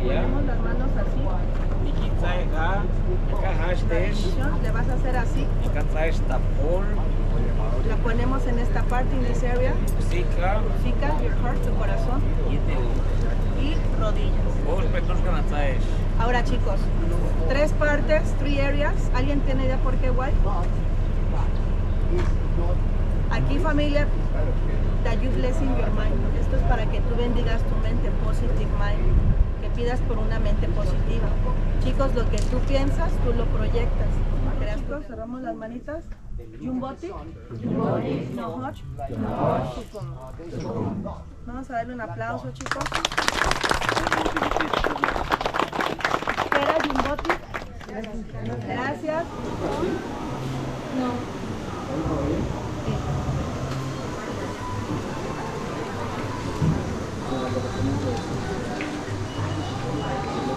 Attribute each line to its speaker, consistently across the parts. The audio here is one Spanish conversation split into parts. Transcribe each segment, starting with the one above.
Speaker 1: Ponemos las manos así. Le vas a hacer así. La ponemos en esta parte, in this area. Fica, your heart, tu corazón. Y rodillas. Ahora chicos, 3 partes, 3 areas. ¿Alguien tiene idea por qué white? Aquí familia, that you blessing your mind. Esto es para que tú bendigas tu mente, positive mind. Que pidas por una mente positiva. Chicos, lo que tú piensas, tú lo proyectas. Chicos, cerramos las manitas. Yumboti. No hot. Vamos a darle un aplauso, chicos. Espera, Yumboti. Gracias. No.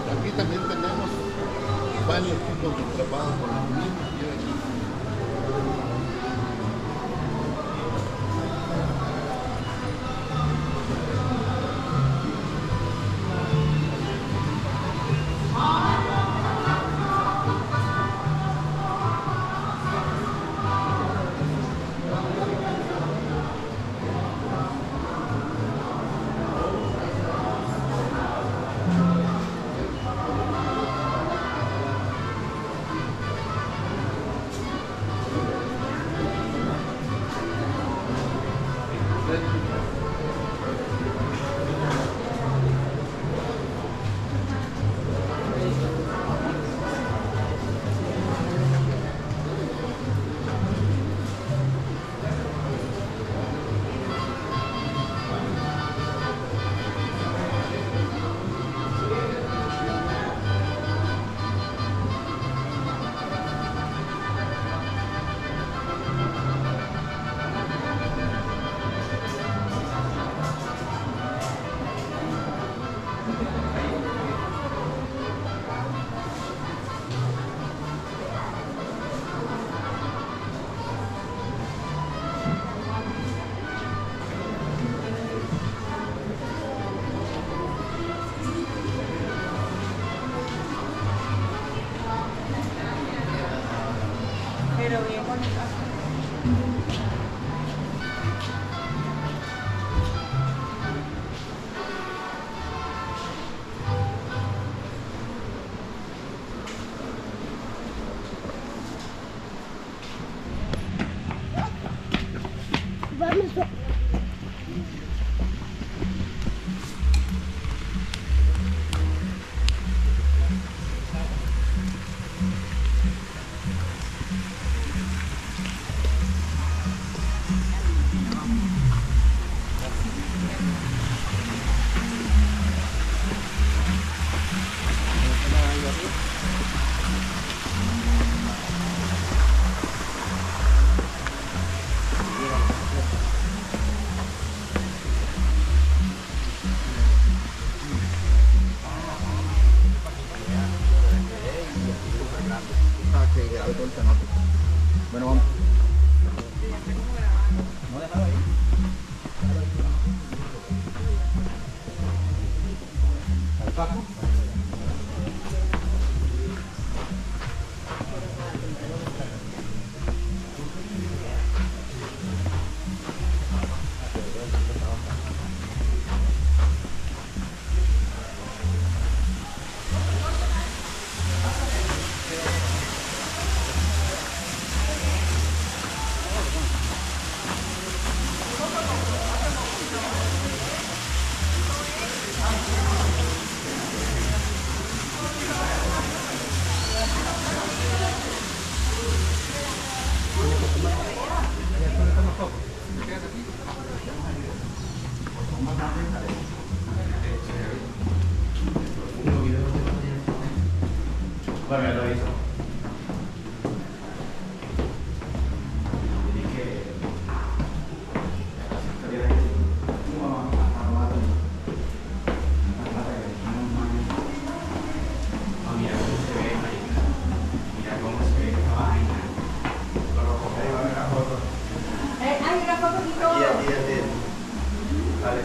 Speaker 2: Aquí también tenemos varios tipos de trabajo con los mismos.
Speaker 1: Pero bien bonita.
Speaker 3: Vamos a...
Speaker 2: Bueno, vamos.
Speaker 4: ¿No dejarlo ahí?
Speaker 2: ¿Al Paco?
Speaker 4: Bueno, lo hizo.
Speaker 3: Hay una foto y todo.
Speaker 4: Vale.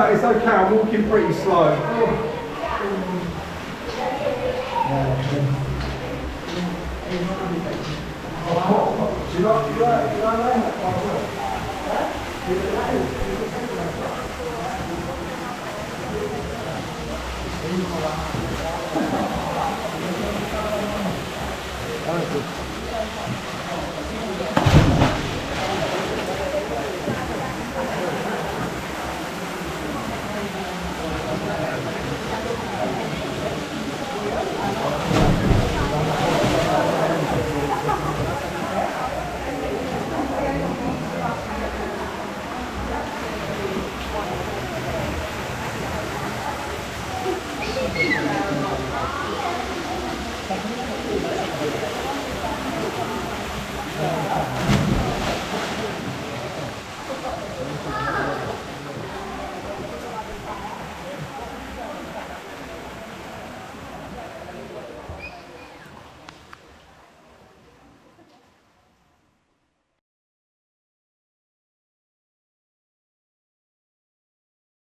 Speaker 5: It's okay, I'm walking pretty slow.
Speaker 2: Ah, sí.